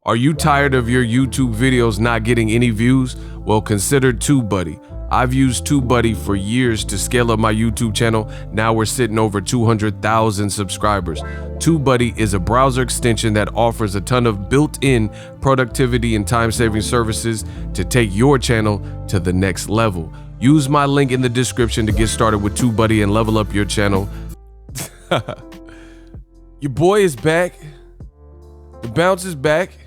Are you tired of your YouTube videos not getting any views? Well, consider TubeBuddy. I've used TubeBuddy for years to scale up my YouTube channel. Now we're sitting over 200,000 subscribers. TubeBuddy is a browser extension that offers a ton of built-in productivity and time-saving services to take your channel to the next level. Use my link in the description to get started with TubeBuddy and level up your channel. Your boy is back. The bounce is back.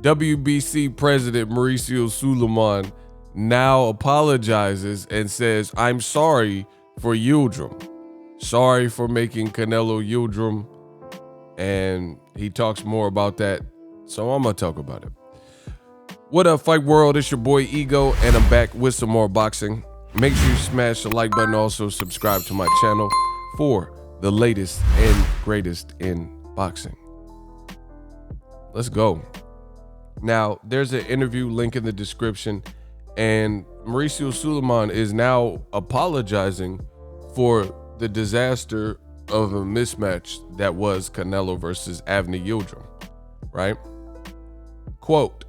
WBC President Mauricio Sulaiman now apologizes and says, I'm sorry for Yildrim. Sorry for making Canelo Yildrim. And he talks more about that. So I'm going to talk about it. What up, Fight World? It's your boy Ego, and I'm back with some more boxing. Make sure you smash the like button. Also subscribe to my channel for the latest and greatest in boxing. Let's go. Now, there's an interview link in the description, and Mauricio Sulaiman is now apologizing for the disaster of a mismatch that was Canelo versus Yildrim, right? Quote,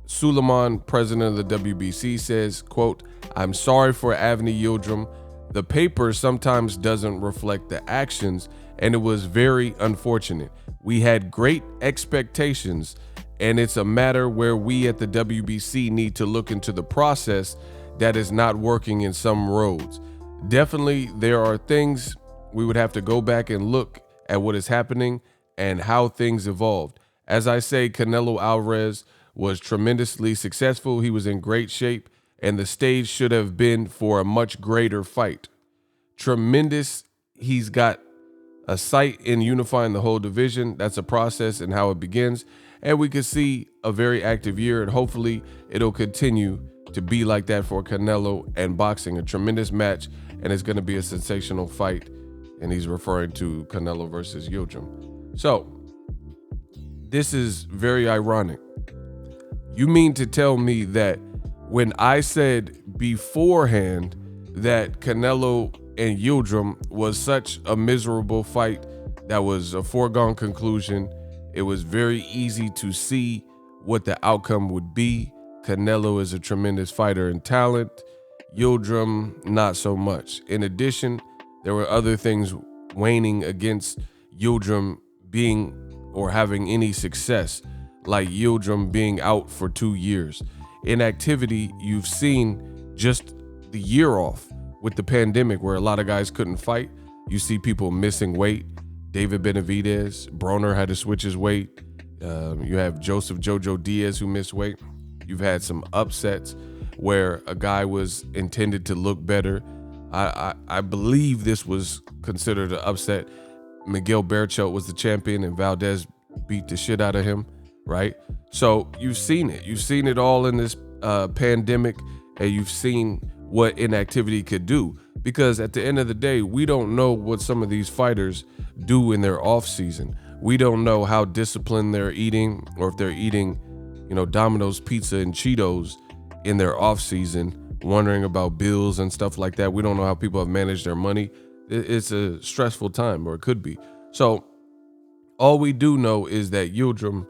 Sulaiman, president of the WBC, says, quote, I'm sorry for Yildrim. The paper sometimes doesn't reflect the actions, and it was very unfortunate. We had great expectations, and it's a matter where we at the WBC need to look into the process that is not working in some roads. Definitely, there are things we would have to go back and look at what is happening and how things evolved. As I say, Canelo Alvarez was tremendously successful. He was in great shape, and the stage should have been for a much greater fight. Tremendous. He's got a sight in unifying the whole division. That's a process and how it begins. And we could see a very active year, and hopefully it'll continue to be like that for Canelo and boxing. A tremendous match, and it's going to be a sensational fight. And he's referring to Canelo versus Yildrim. So this is very ironic. You mean to tell me that when I said beforehand that Canelo and Yildrim was such a miserable fight, that was a foregone conclusion, it was very easy to see what the outcome would be. Canelo is a tremendous fighter and talent. Yildrim, not so much. In addition, there were other things waning against Yildrim being or having any success, like Yildrim being out for 2 years. Inactivity, you've seen just the year off with the pandemic where a lot of guys couldn't fight. You see people missing weight. David Benavidez, Broner had to switch his weight. You have Joseph Jojo Diaz who missed weight. You've had some upsets where a guy was intended to look better. I believe this was considered an upset. Miguel Berchelt was the champion and Valdez beat the shit out of him, right? So you've seen it. You've seen it all in this pandemic, and you've seen what inactivity could do. Because at the end of the day, we don't know what some of these fighters do in their off season. We don't know how disciplined they're eating, or if they're eating, Domino's pizza and Cheetos in their off season, wondering about bills and stuff like that. We don't know how people have managed their money. It's a stressful time, or it could be. So all we do know is that Yildrim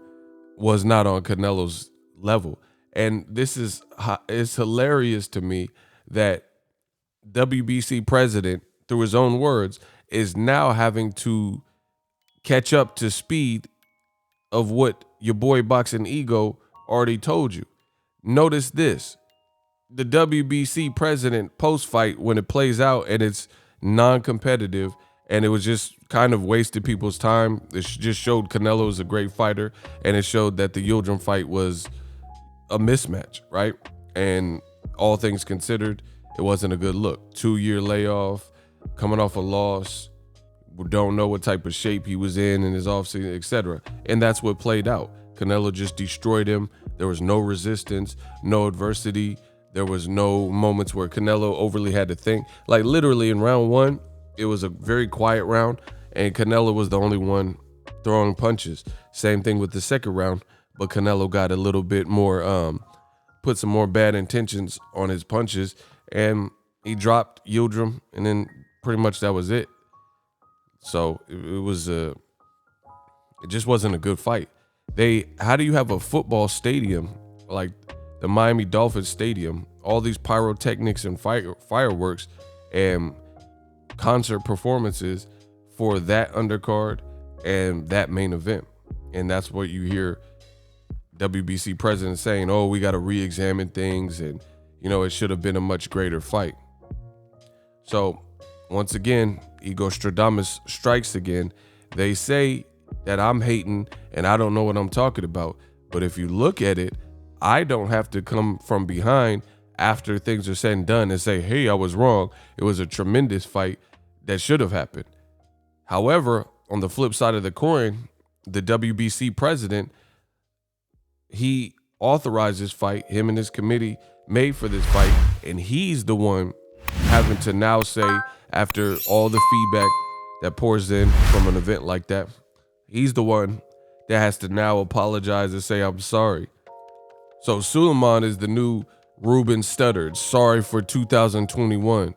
was not on Canelo's level. And it's hilarious to me that WBC president, through his own words, is now having to catch up to speed of what your boy Boxing Ego already told you. Notice this. The WBC president post-fight, when it plays out and it's non-competitive and it was just kind of wasted people's time, it just showed Canelo is a great fighter, and it showed that the Yildrim fight was a mismatch, right? And all things considered, it wasn't a good look. 2-year layoff, coming off a loss. We don't know what type of shape he was in his offseason, etc. And that's what played out. Canelo just destroyed him. There was no resistance, no adversity. There was no moments where Canelo overly had to think. Like literally in round 1, it was a very quiet round, and Canelo was the only one throwing punches. Same thing with the second round, but Canelo got a little bit more, put some more bad intentions on his punches, and he dropped Yildrim, and then pretty much that was it. So it just wasn't a good fight. How do you have a football stadium like the Miami Dolphins stadium, all these pyrotechnics and fireworks and concert performances for that undercard and that main event? And that's what you hear WBC president saying, oh, we got to re-examine things, and it should have been a much greater fight. So once again, Ego Stradamus strikes again. They say that I'm hating and I don't know what I'm talking about. But if you look at it, I don't have to come from behind after things are said and done and say, hey, I was wrong. It was a tremendous fight that should have happened. However, on the flip side of the coin, the WBC president, he authorized this fight. Him and his committee made for this fight, and he's the one having to now say, after all the feedback that pours in from an event like that, he's the one that has to now apologize and say, I'm sorry. So Suleiman is the new Ruben Studdard. Sorry for 2021.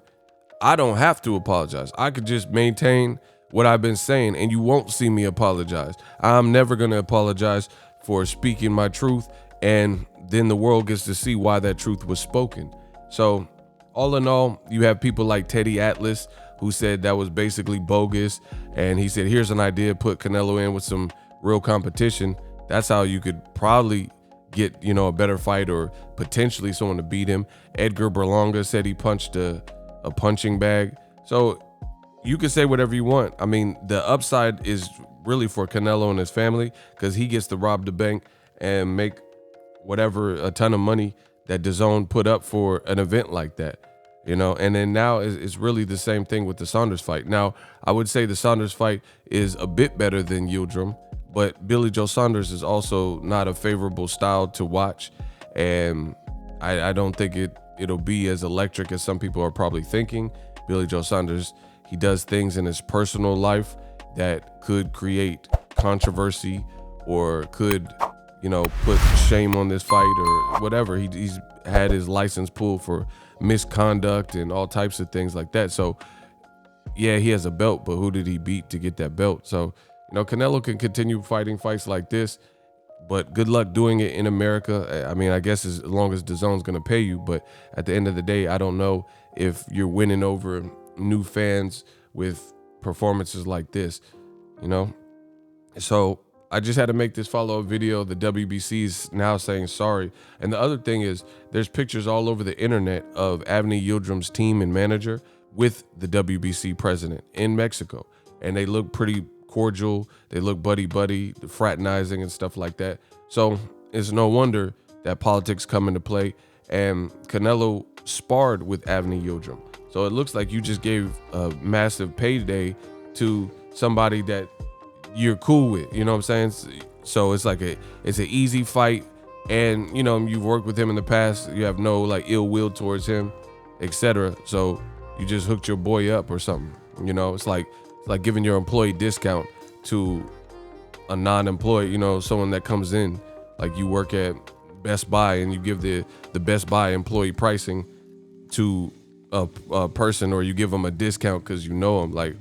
I don't have to apologize. I could just maintain what I've been saying, and you won't see me apologize. I'm never going to apologize for speaking my truth, and then the world gets to see why that truth was spoken. So all in all, you have people like Teddy Atlas, who said that was basically bogus, and he said, here's an idea, put Canelo in with some real competition. That's how you could probably get, a better fight or potentially someone to beat him. Edgar Berlanga said he punched a punching bag. So you can say whatever you want. I mean, the upside is really for Canelo and his family, because he gets to rob the bank and make a ton of money that DAZN put up for an event like that, and then now it's really the same thing with the Saunders fight. Now, I would say the Saunders fight is a bit better than Yildrim, but Billy Joe Saunders is also not a favorable style to watch, and I don't think it'll be as electric as some people are probably thinking. Billy Joe Saunders, he does things in his personal life that could create controversy or could, put shame on this fight or whatever. He's had his license pulled for misconduct and all types of things like that. So yeah, he has a belt, but who did he beat to get that belt? So, Canelo can continue fighting fights like this, but good luck doing it in America. I mean, I guess as long as DAZN's going to pay you, but at the end of the day, I don't know if you're winning over new fans with performances like this, So I just had to make this follow-up video. The WBC is now saying sorry. And the other thing is, there's pictures all over the internet of Avni Yildrim's team and manager with the WBC president in Mexico. And they look pretty cordial. They look buddy-buddy, fraternizing and stuff like that. So it's no wonder that politics come into play. And Canelo sparred with Avni Yildrim. So it looks like you just gave a massive payday to somebody that you're cool with, you know what I'm saying? So it's like it's an easy fight, and you've worked with him in the past. You have no ill will towards him, etc. So you just hooked your boy up or something. It's like giving your employee discount to a non-employee. Someone that comes in, like you work at Best Buy and you give the Best Buy employee pricing to a person, or you give them a discount because you know them. Like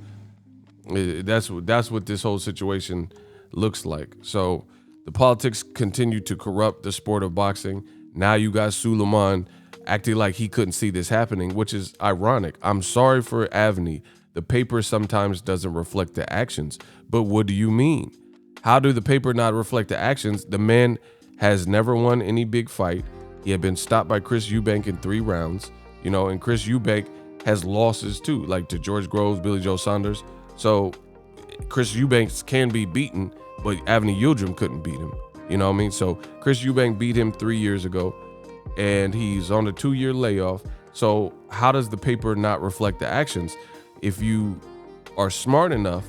that's what this whole situation looks like. So the politics continue to corrupt the sport of boxing. Now you got Suleiman acting like he couldn't see this happening, which is ironic. I'm sorry for Avni. The paper sometimes doesn't reflect the actions. But what do you mean? How do the paper not reflect the actions? The man has never won any big fight. He had been stopped by Chris Eubank in 3 rounds, and Chris Eubank has losses too, like to George Groves, Billy Joe Saunders. So Chris Eubanks can be beaten, but Avni Yildrim couldn't beat him. You know what I mean? So Chris Eubank beat him 3 years ago, and he's on a 2-year layoff. So how does the paper not reflect the actions? If you are smart enough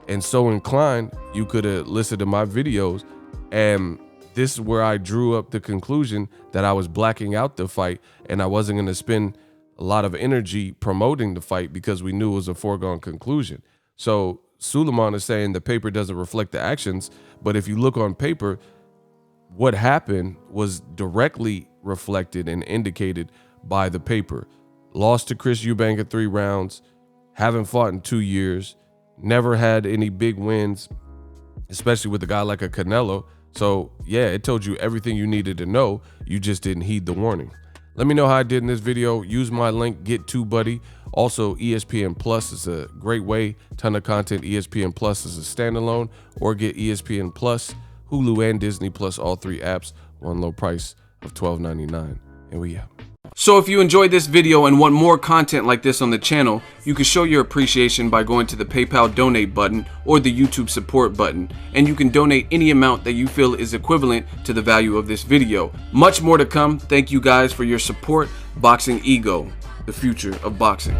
and so inclined, you could have listened to my videos, and this is where I drew up the conclusion that I was blacking out the fight and I wasn't going to spend a lot of energy promoting the fight because we knew it was a foregone conclusion. So Suleiman is saying the paper doesn't reflect the actions, but if you look on paper, what happened was directly reflected and indicated by the paper. Lost to Chris Eubank in 3 rounds, haven't fought in 2 years, never had any big wins, especially with a guy like a Canelo. So yeah, it told you everything you needed to know. You just didn't heed the warning. Let me know how I did in this video. Use my link, get TubeBuddy. Also, ESPN Plus is a great way. Ton of content. ESPN Plus is a standalone, or get ESPN Plus, Hulu, and Disney Plus, all 3 apps, one low price of $12.99. And we out. So if you enjoyed this video and want more content like this on the channel, you can show your appreciation by going to the PayPal donate button or the YouTube support button, and you can donate any amount that you feel is equivalent to the value of this video. Much more to come. Thank you guys for your support. Boxingego, the future of boxing.